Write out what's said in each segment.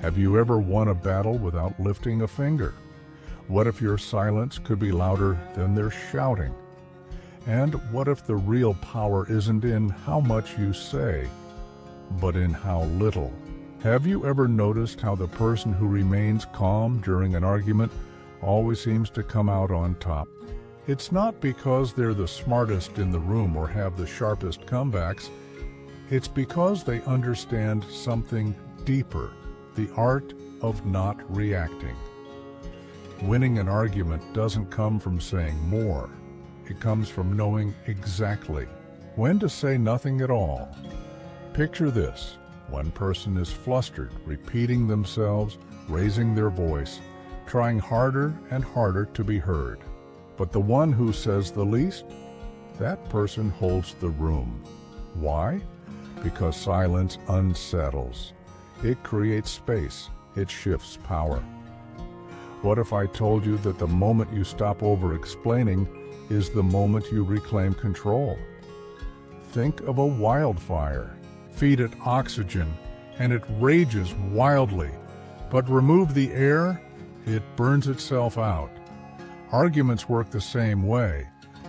Have you ever won a battle without lifting a finger? What if your silence could be louder than their shouting? And what if the real power isn't in how much you say, but in how little? Have you ever noticed how the person who remains calm during an argument always seems to come out on top? It's not because they're the smartest in the room or have the sharpest comebacks. It's because they understand something deeper, the art of not reacting. Winning an argument doesn't come from saying more. It comes from knowing exactly when to say nothing at all. Picture this. One person is flustered, repeating themselves, raising their voice, trying harder and harder to be heard. But the one who says the least, that person holds the room. Why? Because silence unsettles. It creates space. It shifts power. What if I told you that the moment you stop over-explaining is the moment you reclaim control? Think of a wildfire. Feed it oxygen, and it rages wildly. But remove the air, it burns itself out. Arguments work the same way.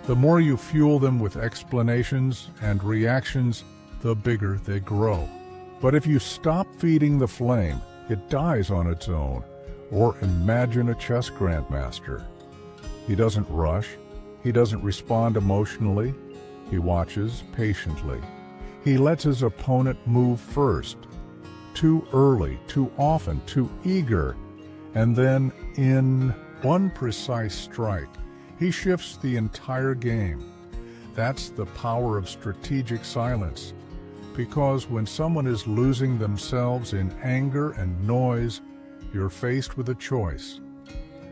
The more you fuel them with explanations and reactions, the bigger they grow. But if you stop feeding the flame, it dies on its own. Or imagine a chess grandmaster. He doesn't rush. He doesn't respond emotionally. He watches patiently. He lets his opponent move first. Too early, too often, too eager. And then, in one precise strike, he shifts the entire game. That's the power of strategic silence. Because when someone is losing themselves in anger and noise, you're faced with a choice.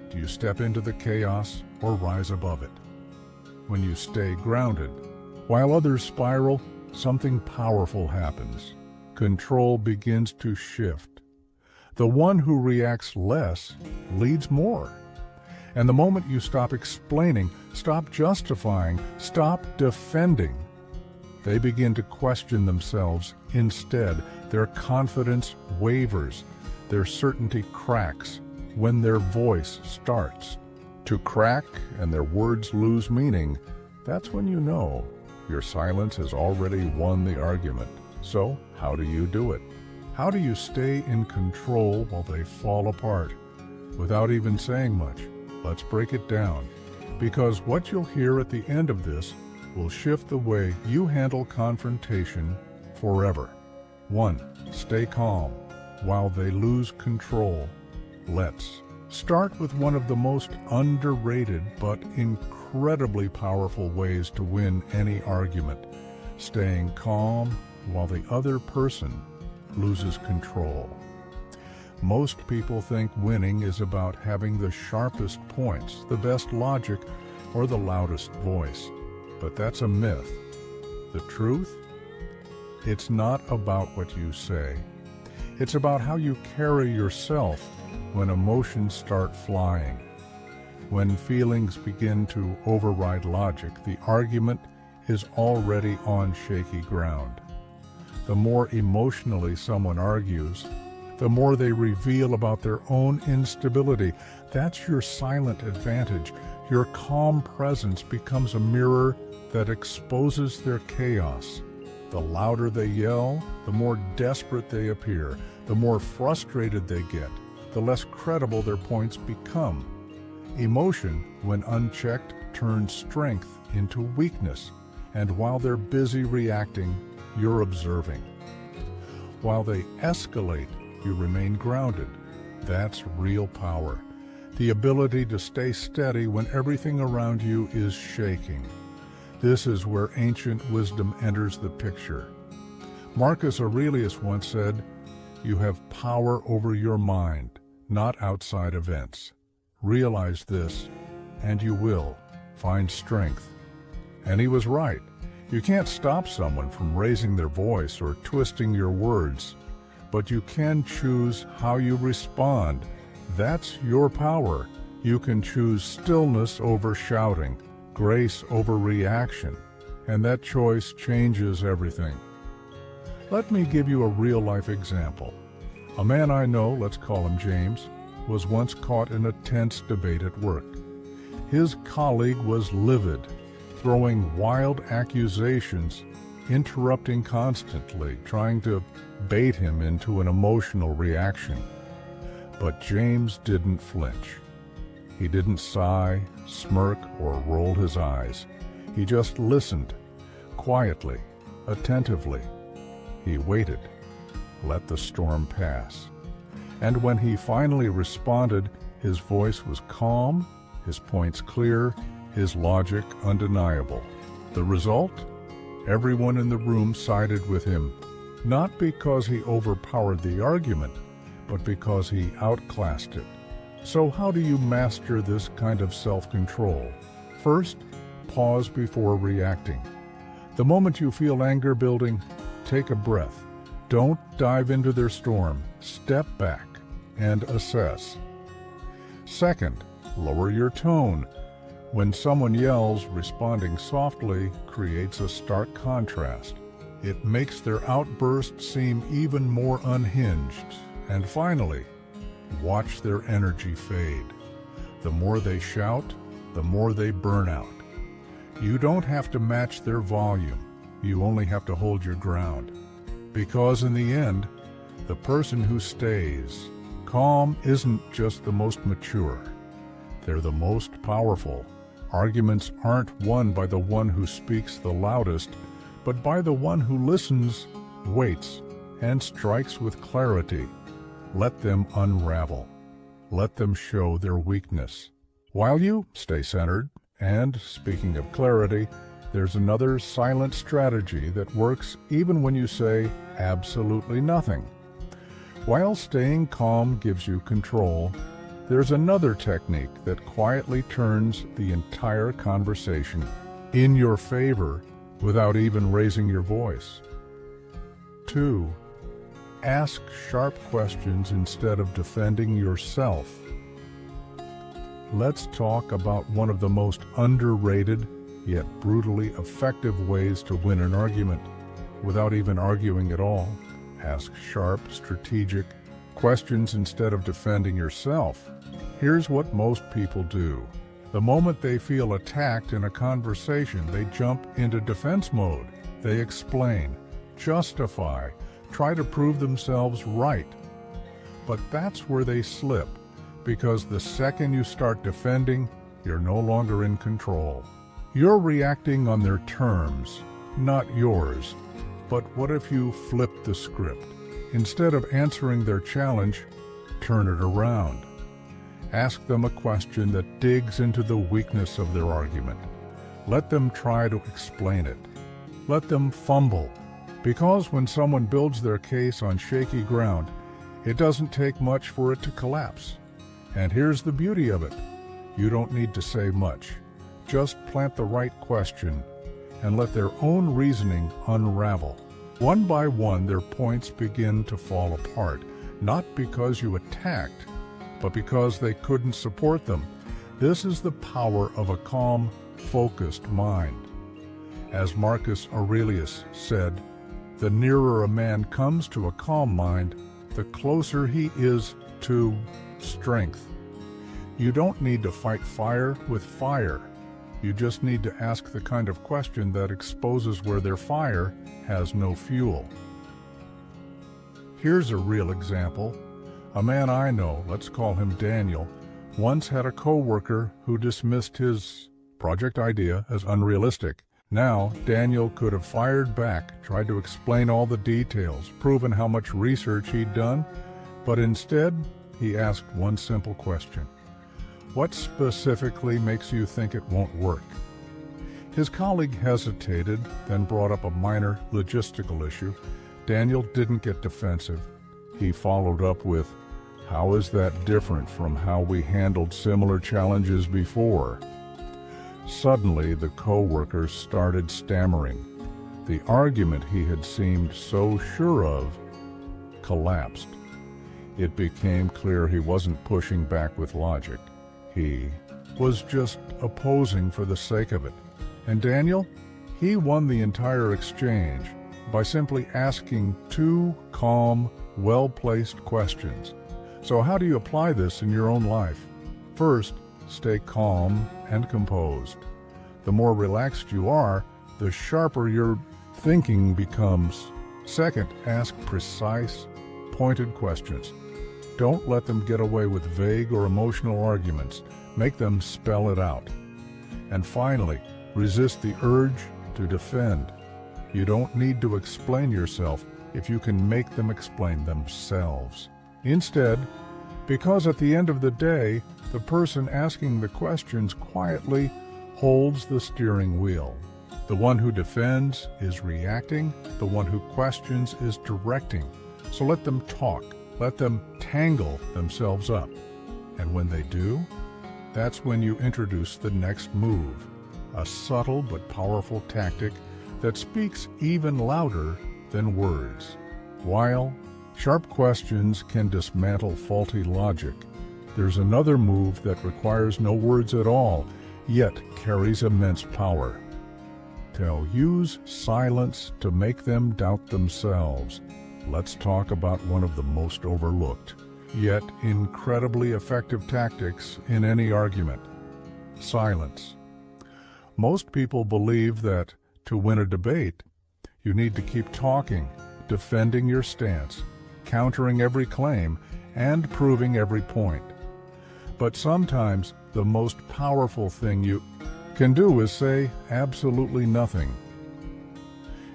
Do you step into the chaos or rise above it? When you stay grounded, while others spiral, something powerful happens. Control begins to shift. The one who reacts less leads more. And the moment you stop explaining, stop justifying, stop defending, they begin to question themselves instead. Their confidence wavers. Their certainty cracks when their voice starts to crack and their words lose meaning. That's when you know your silence has already won the argument. So, how do you do it? How do you stay in control while they fall apart without even saying much? Let's break it down, because what you'll hear at the end of this will shift the way you handle confrontation forever. 1. Stay calm while they lose control. Let's start with one of the most underrated but incredibly powerful ways to win any argument: staying calm while the other person loses control. Most people think winning is about having the sharpest points, the best logic, or the loudest voice. But that's a myth. The truth? It's not about what you say. It's about how you carry yourself when emotions start flying. When feelings begin to override logic, the argument is already on shaky ground. The more emotionally someone argues, the more they reveal about their own instability. That's your silent advantage. Your calm presence becomes a mirror that exposes their chaos. The louder they yell, the more desperate they appear. The more frustrated they get, the less credible their points become. Emotion, when unchecked, turns strength into weakness. And while they're busy reacting, you're observing. While they escalate, you remain grounded. That's real power. The ability to stay steady when everything around you is shaking. This is where ancient wisdom enters the picture. Marcus Aurelius once said, "You have power over your mind, not outside events. Realize this, and you will find strength." And he was right. You can't stop someone from raising their voice or twisting your words, but you can choose how you respond. That's your power. You can choose stillness over shouting, grace over reaction, and that choice changes everything. Let me give you a real-life example. A man I know, let's call him James, was once caught in a tense debate at work. His colleague was livid, throwing wild accusations, interrupting constantly, trying to bait him into an emotional reaction. But James didn't flinch. He didn't sigh, smirk, or roll his eyes. He just listened, quietly, attentively. He waited, let the storm pass. And when he finally responded, his voice was calm, his points clear, his logic undeniable. The result? Everyone in the room sided with him, not because he overpowered the argument, but because he outclassed it. So how do you master this kind of self-control? First, pause before reacting. The moment you feel anger building, take a breath. Don't dive into their storm. Step back and assess. Second, lower your tone. When someone yells, responding softly creates a stark contrast. It makes their outburst seem even more unhinged. And finally, watch their energy fade. The more they shout, the more they burn out. You don't have to match their volume. You only have to hold your ground. Because in the end, the person who stays calm isn't just the most mature. They're the most powerful. Arguments aren't won by the one who speaks the loudest, but by the one who listens, waits, and strikes with clarity. Let them unravel. Let them show their weakness. While you stay centered, and speaking of clarity, there's another silent strategy that works even when you say absolutely nothing. While staying calm gives you control, there's another technique that quietly turns the entire conversation in your favor without even raising your voice. 2. Ask sharp questions instead of defending yourself. Let's talk about one of the most underrated yet brutally effective ways to win an argument without even arguing at all. Ask sharp, strategic questions instead of defending yourself. Here's what most people do. The moment they feel attacked in a conversation, they jump into defense mode. They explain, justify, try to prove themselves right. But that's where they slip, because the second you start defending, you're no longer in control. You're reacting on their terms, not yours. But what if you flip the script? Instead of answering their challenge, turn it around. Ask them a question that digs into the weakness of their argument. Let them try to explain it. Let them fumble. Because when someone builds their case on shaky ground, it doesn't take much for it to collapse. And here's the beauty of it. You don't need to say much. Just plant the right question and let their own reasoning unravel. One by one, their points begin to fall apart, not because you attacked, but because they couldn't support them. This is the power of a calm, focused mind. As Marcus Aurelius said, the nearer a man comes to a calm mind, the closer he is to strength. You don't need to fight fire with fire. You just need to ask the kind of question that exposes where their fire has no fuel. Here's a real example. A man I know, let's call him Daniel, once had a coworker who dismissed his project idea as unrealistic. Now, Daniel could have fired back, tried to explain all the details, proven how much research he'd done, but instead, he asked one simple question. What specifically makes you think it won't work? His colleague hesitated, then brought up a minor logistical issue. Daniel didn't get defensive. He followed up with, how is that different from how we handled similar challenges before? Suddenly, the coworker started stammering. The argument he had seemed so sure of collapsed. It became clear he wasn't pushing back with logic. He was just opposing for the sake of it. And Daniel, he won the entire exchange by simply asking two calm, well-placed questions. So how do you apply this in your own life? First, stay calm and composed. The more relaxed you are, the sharper your thinking becomes. Second, ask precise, pointed questions. Don't let them get away with vague or emotional arguments. Make them spell it out. And finally, resist the urge to defend. You don't need to explain yourself if you can make them explain themselves. Instead, because at the end of the day, the person asking the questions quietly holds the steering wheel. The one who defends is reacting, the one who questions is directing. So let them talk, let them tangle themselves up. And when they do, that's when you introduce the next move, a subtle but powerful tactic that speaks even louder than words. While sharp questions can dismantle faulty logic, there's another move that requires no words at all, yet carries immense power. To use silence to make them doubt themselves. Let's talk about one of the most overlooked, yet incredibly effective tactics in any argument: silence. Most people believe that to win a debate, you need to keep talking, defending your stance, countering every claim, and proving every point. But sometimes the most powerful thing you can do is say absolutely nothing.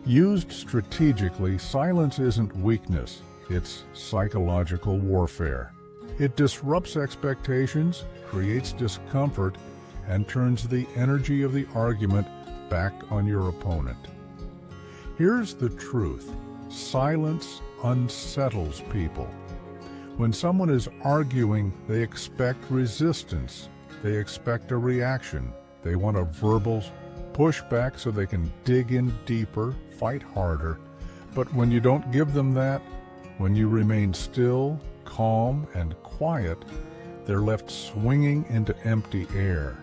Used strategically, silence isn't weakness, it's psychological warfare. It disrupts expectations, creates discomfort, and turns the energy of the argument back on your opponent. Here's the truth: silence unsettles people. When someone is arguing, they expect resistance, they expect a reaction, they want a verbal pushback so they can dig in deeper, fight harder. But when you don't give them that, when you remain still, calm, and quiet, they're left swinging into empty air.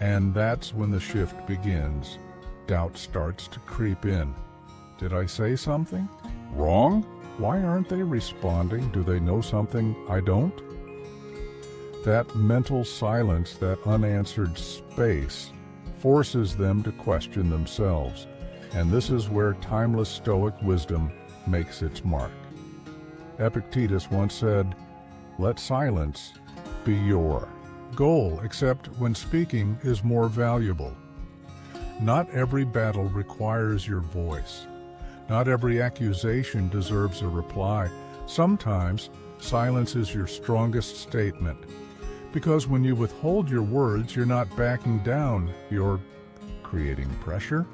And that's when the shift begins. Doubt starts to creep in. Did I say something wrong? Why aren't they responding? Do they know something I don't? That mental silence, that unanswered space, forces them to question themselves. And this is where timeless Stoic wisdom makes its mark. Epictetus once said, "Let silence be your goal, except when speaking is more valuable." Not every battle requires your voice. Not every accusation deserves a reply. Sometimes silence is your strongest statement. Because when you withhold your words, you're not backing down, you're creating pressure.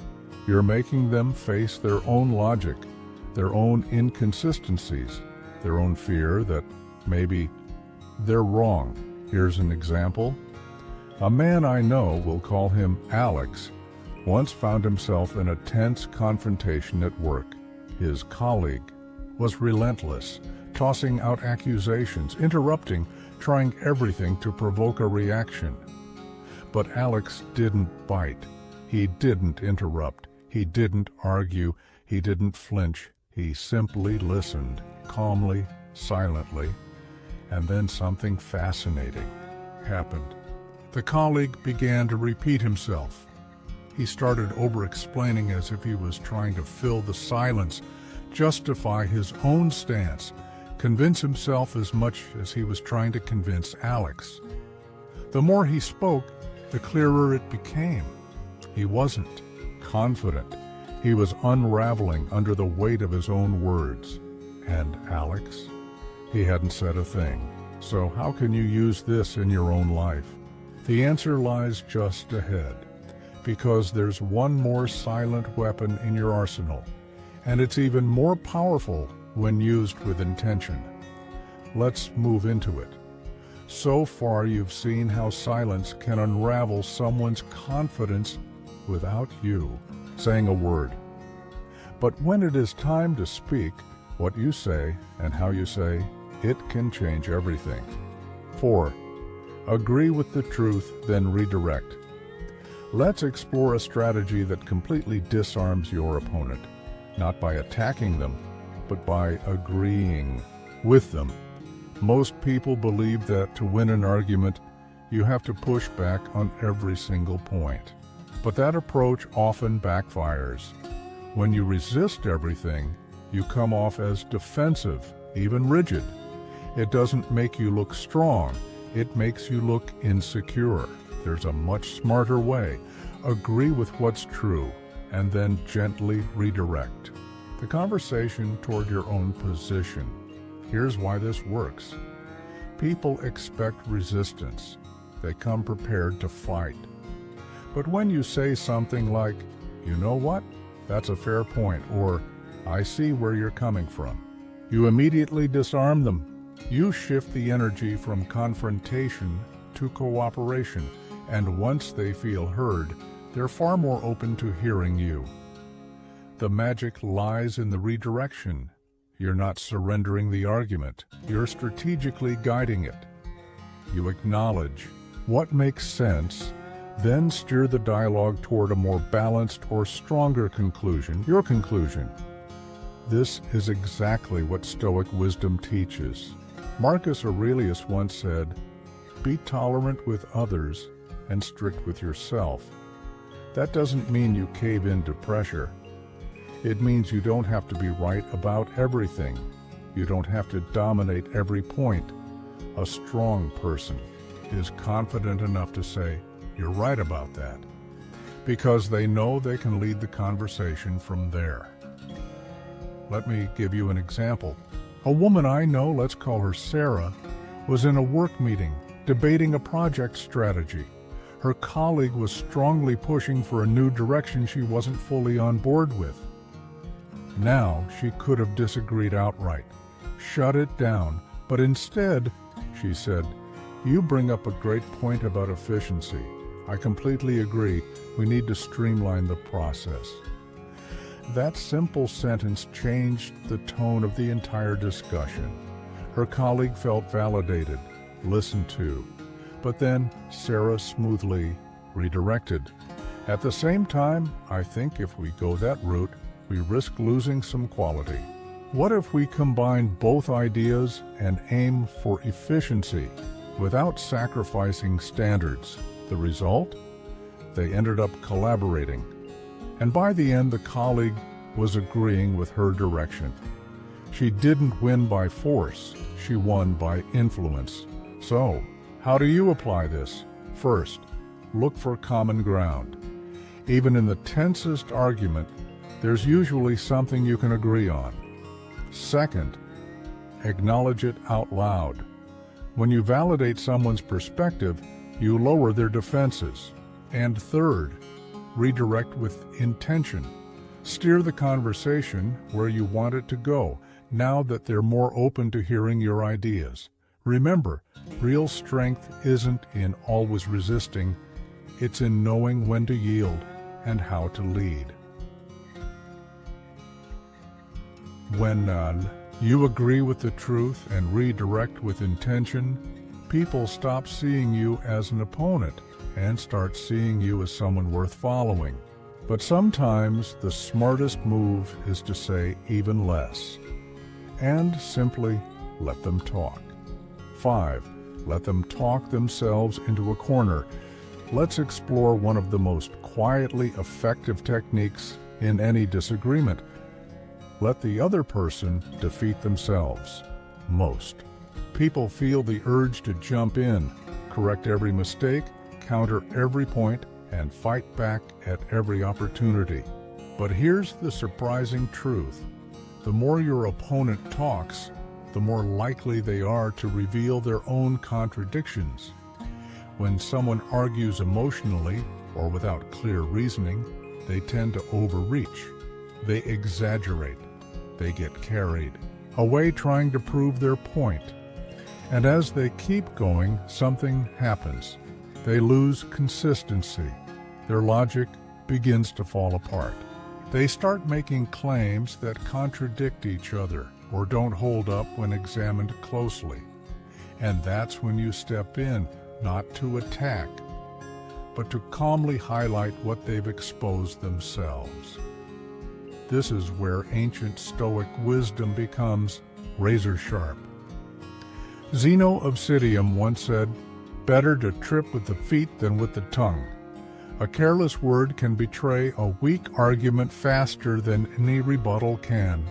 You're making them face their own logic, their own inconsistencies, their own fear that maybe they're wrong. Here's an example. A man I know, we'll call him Alex, once found himself in a tense confrontation at work. His colleague was relentless, tossing out accusations, interrupting, trying everything to provoke a reaction. But Alex didn't bite. He didn't interrupt. He didn't argue. He didn't flinch. He simply listened, calmly, silently. And then something fascinating happened. The colleague began to repeat himself. He started over-explaining as if he was trying to fill the silence, justify his own stance, convince himself as much as he was trying to convince Alex. The more he spoke, the clearer it became. He wasn't confident. He was unraveling under the weight of his own words. And Alex? He hadn't said a thing. So how can you use this in your own life? The answer lies just ahead. Because there's one more silent weapon in your arsenal, and it's even more powerful when used with intention. Let's move into it. So far, you've seen how silence can unravel someone's confidence without you saying a word. But when it is time to speak, what you say and how you say, it can change everything. 4. Agree with the truth, then redirect. Let's explore a strategy that completely disarms your opponent, not by attacking them, but by agreeing with them. Most people believe that to win an argument, you have to push back on every single point. But that approach often backfires. When you resist everything, you come off as defensive, even rigid. It doesn't make you look strong, it makes you look insecure. There's a much smarter way. Agree with what's true, and then gently redirect the conversation toward your own position. Here's why this works. People expect resistance. They come prepared to fight. But when you say something like, "You know what? That's a fair point," or "I see where you're coming from," you immediately disarm them. You shift the energy from confrontation to cooperation, and once they feel heard, they're far more open to hearing you. The magic lies in the redirection. You're not surrendering the argument. You're strategically guiding it. You acknowledge what makes sense, then steer the dialogue toward a more balanced or stronger conclusion, your conclusion. This is exactly what Stoic wisdom teaches. Marcus Aurelius once said, "Be tolerant with others and strict with yourself." That doesn't mean you cave into pressure. It means you don't have to be right about everything. You don't have to dominate every point. A strong person is confident enough to say, "You're right about that," because they know they can lead the conversation from there. Let me give you an example. A woman I know, let's call her Sarah, was in a work meeting debating a project strategy. Her colleague was strongly pushing for a new direction she wasn't fully on board with. Now she could have disagreed outright, shut it down, but instead, she said, "You bring up a great point about efficiency. I completely agree. We need to streamline the process." That simple sentence changed the tone of the entire discussion. Her colleague felt validated, listened to, but then Sarah smoothly redirected. At the same time, I think if we go that route, we risk losing some quality. What if we combine both ideas and aim for efficiency without sacrificing standards? The result? They ended up collaborating. And by the end, the colleague was agreeing with her direction. She didn't win by force, she won by influence. So, how do you apply this? First, look for common ground. Even in the tensest argument, there's usually something you can agree on. Second, acknowledge it out loud. When you validate someone's perspective, you lower their defenses. And third, redirect with intention. Steer the conversation where you want it to go, now that they're more open to hearing your ideas. Remember, real strength isn't in always resisting, it's in knowing when to yield and how to lead. When you agree with the truth and redirect with intention, people stop seeing you as an opponent and start seeing you as someone worth following. But sometimes the smartest move is to say even less, and simply let them talk. 5. Let them talk themselves into a corner. Let's explore one of the most quietly effective techniques in any disagreement. Let the other person defeat themselves. Most people feel the urge to jump in, correct every mistake, counter every point, and fight back at every opportunity. But here's the surprising truth. The more your opponent talks, the more likely they are to reveal their own contradictions. When someone argues emotionally or without clear reasoning, they tend to overreach. They exaggerate. They get carried away trying to prove their point. And as they keep going, something happens. They lose consistency. Their logic begins to fall apart. They start making claims that contradict each other or don't hold up when examined closely. And that's when you step in, not to attack, but to calmly highlight what they've exposed themselves. This is where ancient Stoic wisdom becomes razor sharp. Zeno of Citium once said, "Better to trip with the feet than with the tongue." A careless word can betray a weak argument faster than any rebuttal can.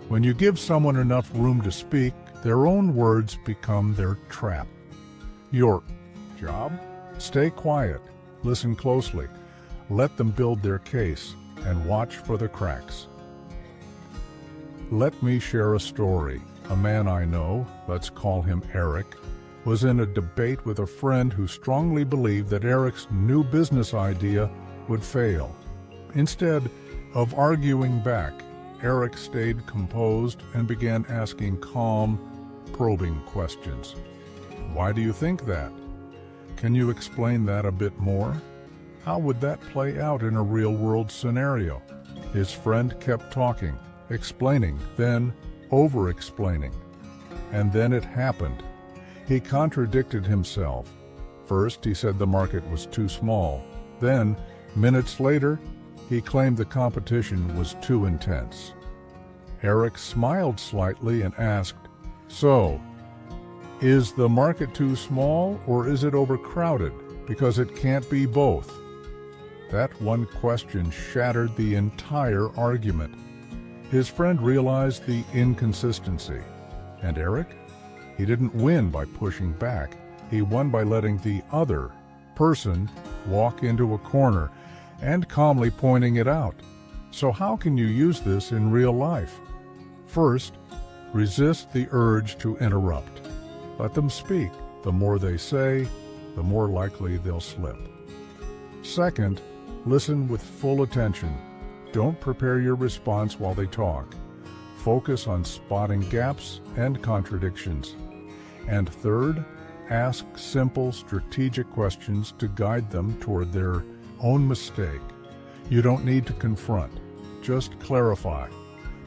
When you give someone enough room to speak, their own words become their trap. Your job? Stay quiet, listen closely, let them build their case, and watch for the cracks. Let me share a story. A man I know, let's call him Eric, was in a debate with a friend who strongly believed that Eric's new business idea would fail. Instead of arguing back, Eric stayed composed and began asking calm, probing questions. "Why do you think that? Can you explain that a bit more? How would that play out in a real-world scenario?" His friend kept talking, explaining, then over-explaining. And then it happened. He contradicted himself. First, he said the market was too small. Then, minutes later, he claimed the competition was too intense. Eric smiled slightly and asked, "So, is the market too small or is it overcrowded? Because it can't be both." That one question shattered the entire argument. His friend realized the inconsistency. And Eric? He didn't win by pushing back. He won by letting the other person walk into a corner and calmly pointing it out. So how can you use this in real life? First, resist the urge to interrupt. Let them speak. The more they say, the more likely they'll slip. Second, listen with full attention. Don't prepare your response while they talk. Focus on spotting gaps and contradictions. And third, ask simple, strategic questions to guide them toward their own mistake. You don't need to confront, just clarify.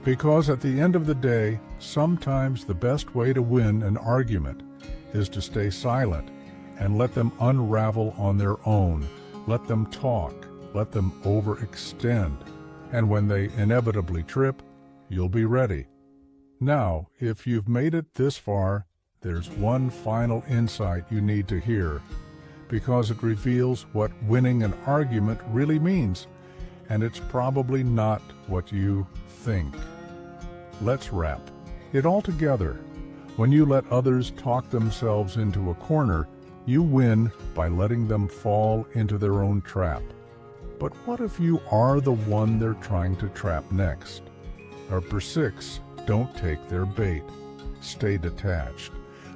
Because at the end of the day, sometimes the best way to win an argument is to stay silent and let them unravel on their own. Let them talk, let them overextend. And when they inevitably trip, you'll be ready. Now, if you've made it this far, there's one final insight you need to hear, because it reveals what winning an argument really means, and it's probably not what you think. Let's wrap it all together. When you let others talk themselves into a corner, you win by letting them fall into their own trap. But what if you are the one they're trying to trap next? Number 6, don't take their bait. Stay detached.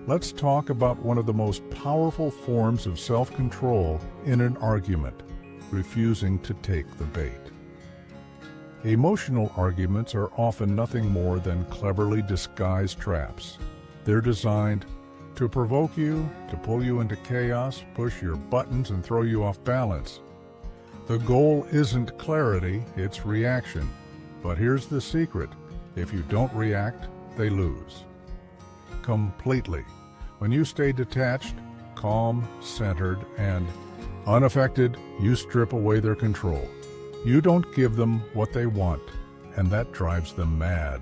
Let's talk about one of the most powerful forms of self-control in an argument: refusing to take the bait. Emotional arguments are often nothing more than cleverly disguised traps. They're designed to provoke you, to pull you into chaos, push your buttons, and throw you off balance. The goal isn't clarity, it's reaction. But here's the secret: if you don't react, they lose. Completely. When you stay detached, calm, centered, and unaffected, you strip away their control. You don't give them what they want, and that drives them mad.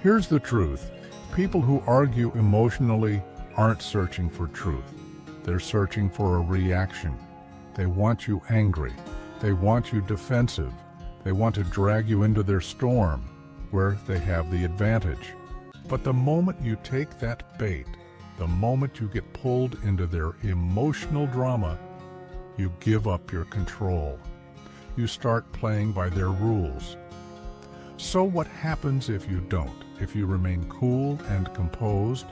Here's the truth. People who argue emotionally aren't searching for truth. They're searching for a reaction. They want you angry. They want you defensive. They want to drag you into their storm, where they have the advantage. But the moment you take that bait, the moment you get pulled into their emotional drama, you give up your control. You start playing by their rules. So what happens if you don't? If you remain cool and composed,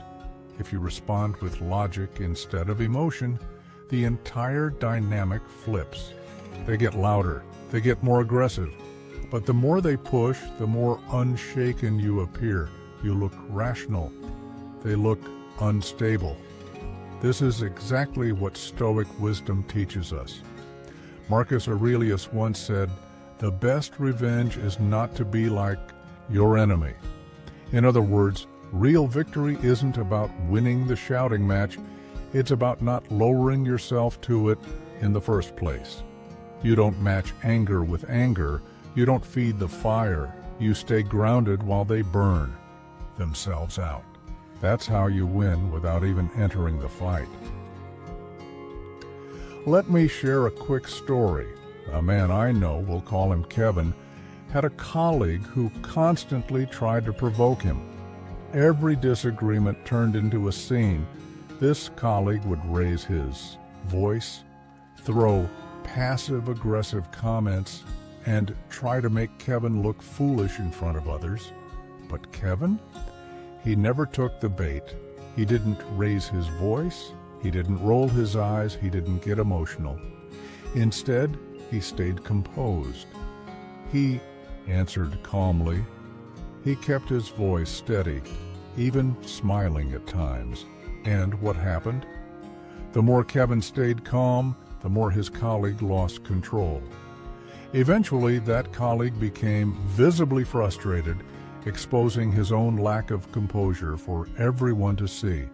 if you respond with logic instead of emotion, the entire dynamic flips. They get louder, they get more aggressive, but the more they push, the more unshaken you appear. You look rational. They look unstable. This is exactly what Stoic wisdom teaches us. Marcus Aurelius once said, "The best revenge is not to be like your enemy." In other words, real victory isn't about winning the shouting match. It's about not lowering yourself to it in the first place. You don't match anger with anger. You don't feed the fire. You stay grounded while they burn themselves out. That's how you win without even entering the fight. Let me share a quick story. A man I know, we'll call him Kevin, had a colleague who constantly tried to provoke him. Every disagreement turned into a scene. This colleague would raise his voice, throw passive-aggressive comments, and try to make Kevin look foolish in front of others. But Kevin? He never took the bait. He didn't raise his voice. He didn't roll his eyes. He didn't get emotional. Instead, he stayed composed. He answered calmly. He kept his voice steady, even smiling at times. And what happened? The more Kevin stayed calm, the more his colleague lost control. Eventually, that colleague became visibly frustrated, exposing his own lack of composure for everyone to see.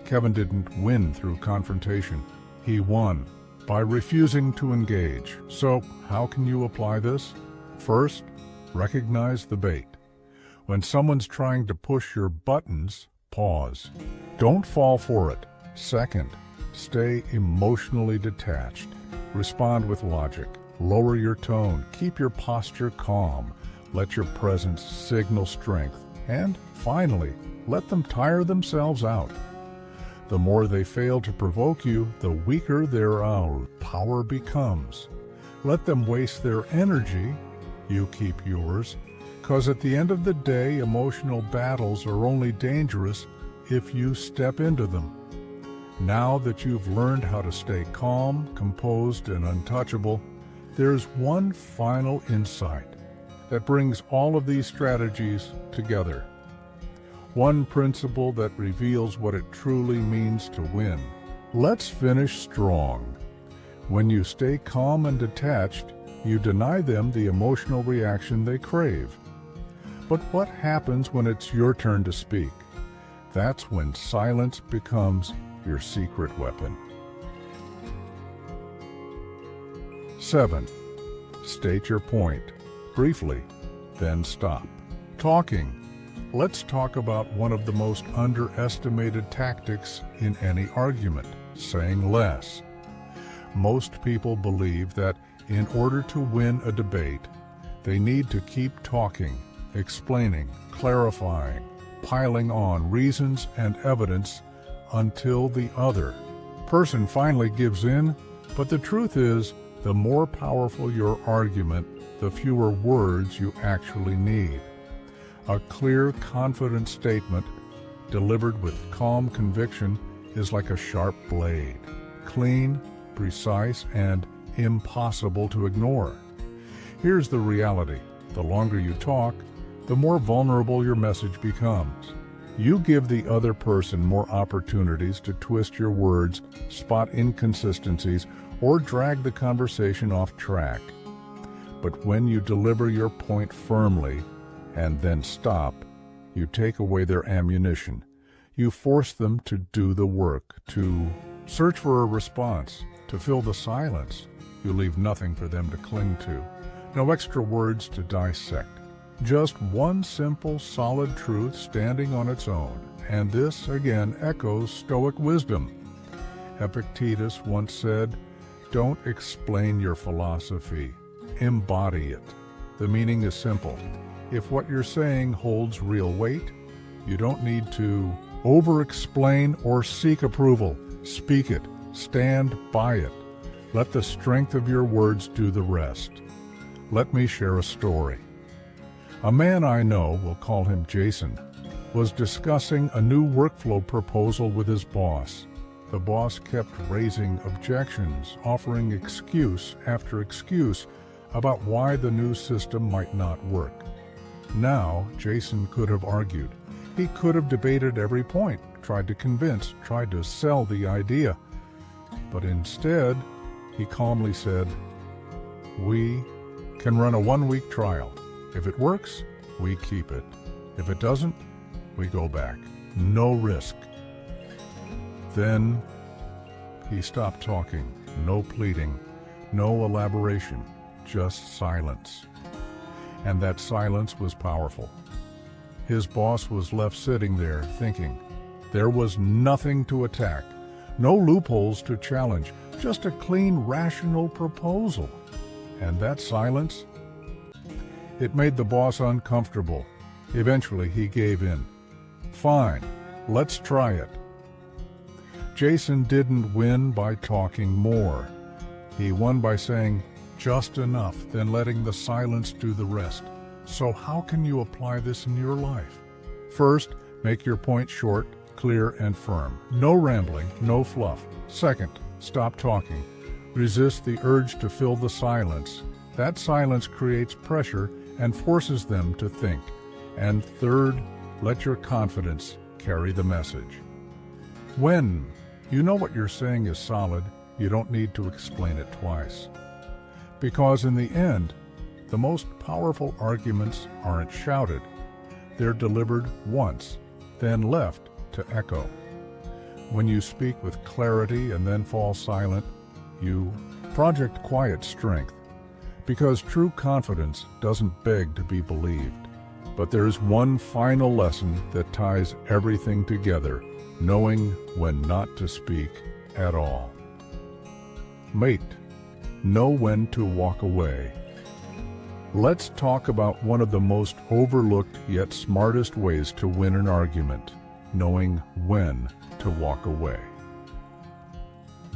Kevin didn't win through confrontation. He won by refusing to engage. So, how can you apply this? First, recognize the bait. When someone's trying to push your buttons, pause. Don't fall for it. Second, stay emotionally detached. Respond with logic. Lower your tone. Keep your posture calm. Let your presence signal strength. And finally, let them tire themselves out. The more they fail to provoke you, the weaker their power becomes. Let them waste their energy. You keep yours. Because at the end of the day, emotional battles are only dangerous if you step into them. Now that you've learned how to stay calm, composed, and untouchable, there's one final insight that brings all of these strategies together. One principle that reveals what it truly means to win. Let's finish strong. When you stay calm and detached, you deny them the emotional reaction they crave. But what happens when it's your turn to speak? That's when silence becomes your secret weapon. 7. State your point, briefly, then stop. Talking. Let's talk about one of the most underestimated tactics in any argument, saying less. Most people believe that in order to win a debate, they need to keep talking, explaining, clarifying, piling on reasons and evidence until the other person finally gives in. But the truth is, the more powerful your argument, the fewer words you actually need. A clear, confident statement delivered with calm conviction is like a sharp blade, clean, precise, and impossible to ignore. Here's the reality. The longer you talk, the more vulnerable your message becomes. You give the other person more opportunities to twist your words, spot inconsistencies, or drag the conversation off track. But when you deliver your point firmly and then stop, you take away their ammunition. You force them to do the work, to search for a response, to fill the silence. You leave nothing for them to cling to. No extra words to dissect. Just one simple, solid truth standing on its own. And this, again, echoes Stoic wisdom. Epictetus once said, "Don't explain your philosophy. Embody it." The meaning is simple. If what you're saying holds real weight, you don't need to over-explain or seek approval. Speak it. Stand by it. Let the strength of your words do the rest. Let me share a story. A man I know, we'll call him Jason, was discussing a new workflow proposal with his boss. The boss kept raising objections, offering excuse after excuse about why the new system might not work. Now, Jason could have argued. He could have debated every point, tried to convince, tried to sell the idea. But instead, he calmly said, "We can run a one-week trial. If it works, we keep it. If it doesn't, we go back. No risk." Then he stopped talking. No pleading, no elaboration, just silence. and that silence was powerful. His boss was left sitting there thinking. There was nothing to attack, no loopholes to challenge, just a clean, rational proposal. And that silence? It made the boss uncomfortable. Eventually, he gave in. Fine, let's try it. Jason didn't win by talking more. He won by saying just enough, then letting the silence do the rest. So how can you apply this in your life? First, make your point short, clear, and firm. No rambling, no fluff. Second, stop talking. Resist the urge to fill the silence. That silence creates pressure and forces them to think. And third, let your confidence carry the message. When you know what you're saying is solid, you don't need to explain it twice. Because in the end, the most powerful arguments aren't shouted. They're delivered once, then left to echo. When you speak with clarity and then fall silent, you project quiet strength. Because true confidence doesn't beg to be believed. But there is one final lesson that ties everything together, knowing when not to speak at all. Mate, know when to walk away. Let's talk about one of the most overlooked yet smartest ways to win an argument, knowing when to walk away.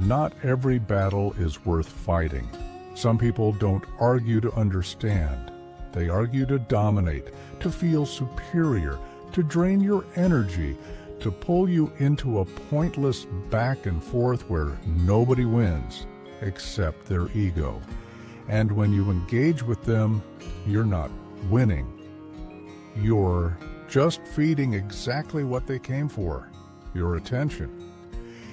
Not every battle is worth fighting. Some people don't argue to understand. They argue to dominate, to feel superior, to drain your energy, to pull you into a pointless back and forth where nobody wins except their ego. And when you engage with them, you're not winning. You're just feeding exactly what they came for, your attention.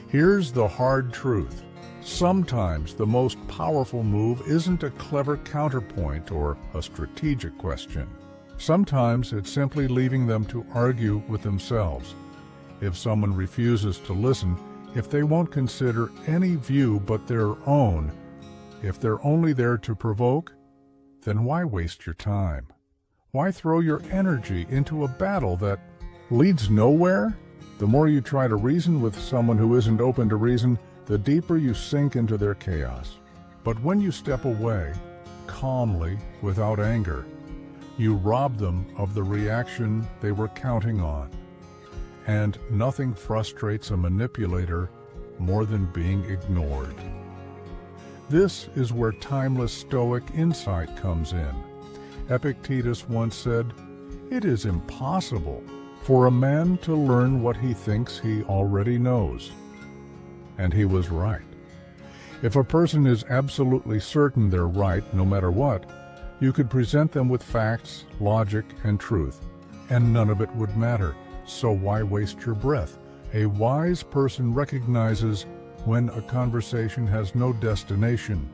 Here's the hard truth. Sometimes the most powerful move isn't a clever counterpoint or a strategic question. Sometimes it's simply leaving them to argue with themselves. If someone refuses to listen, if they won't consider any view but their own, if they're only there to provoke, then why waste your time? Why throw your energy into a battle that leads nowhere? The more you try to reason with someone who isn't open to reason, the deeper you sink into their chaos. But when you step away, calmly, without anger, you rob them of the reaction they were counting on. And nothing frustrates a manipulator more than being ignored. This is where timeless Stoic insight comes in. Epictetus once said, "It is impossible for a man to learn what he thinks he already knows." And he was right. If a person is absolutely certain they're right no matter what, you could present them with facts, logic, and truth, and none of it would matter. So why waste your breath? A wise person recognizes when a conversation has no destination.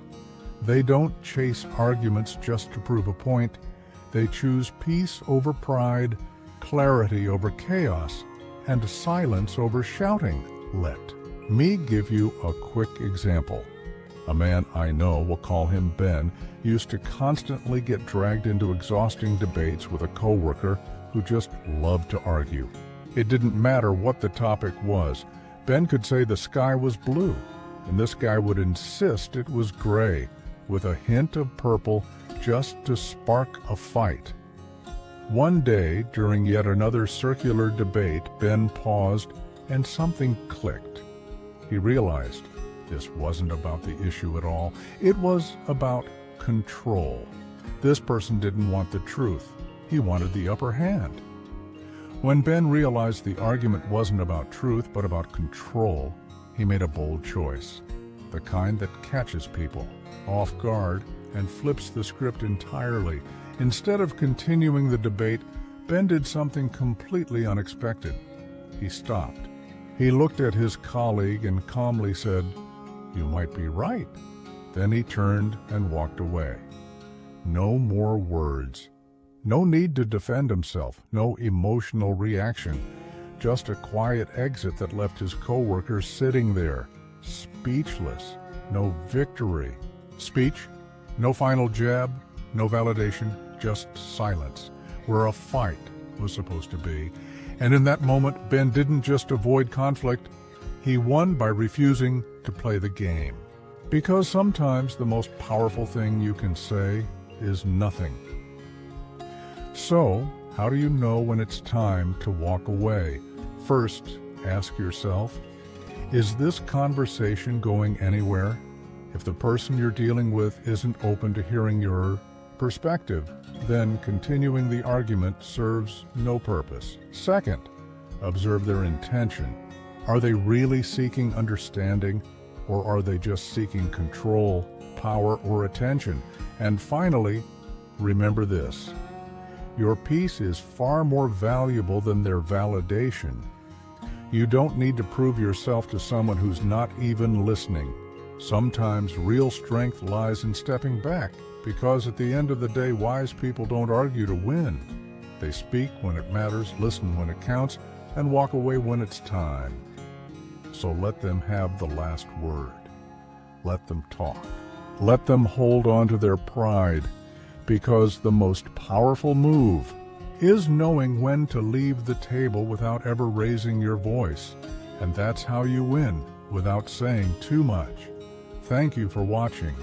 They don't chase arguments just to prove a point. They choose peace over pride, clarity over chaos, and silence over shouting. Let me give you a quick example. A man I know, we'll call him Ben, used to constantly get dragged into exhausting debates with a coworker who just loved to argue. It didn't matter what the topic was. Ben could say the sky was blue, and this guy would insist it was gray, with a hint of purple just to spark a fight. One day, during yet another circular debate, Ben paused and something clicked. He realized this wasn't about the issue at all. It was about control. This person didn't want the truth. He wanted the upper hand. When Ben realized the argument wasn't about truth but about control, he made a bold choice, the kind that catches people off guard and flips the script entirely. Instead of continuing the debate, Ben did something completely unexpected. He stopped. He looked at his colleague and calmly said, "You might be right." Then he turned and walked away. No more words. No need to defend himself, no emotional reaction, just a quiet exit that left his coworker sitting there, speechless. No victory. Speech, no final jab, no validation, just silence, where a fight was supposed to be. And in that moment, Ben didn't just avoid conflict, he won by refusing to play the game. Because sometimes the most powerful thing you can say is nothing. So, how do you know when it's time to walk away? First, ask yourself, is this conversation going anywhere? If the person you're dealing with isn't open to hearing your perspective, then continuing the argument serves no purpose. Second, observe their intention. Are they really seeking understanding, or are they just seeking control, power, or attention? And finally, remember this: your peace is far more valuable than their validation. You don't need to prove yourself to someone who's not even listening. Sometimes real strength lies in stepping back, because at the end of the day, wise people don't argue to win. They speak when it matters, listen when it counts, and walk away when it's time. So let them have the last word. Let them talk. Let them hold on to their pride, because the most powerful move is knowing when to leave the table without ever raising your voice. And that's how you win, without saying too much. Thank you for watching.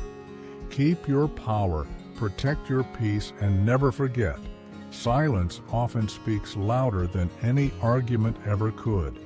Keep your power, protect your peace, and never forget, silence often speaks louder than any argument ever could.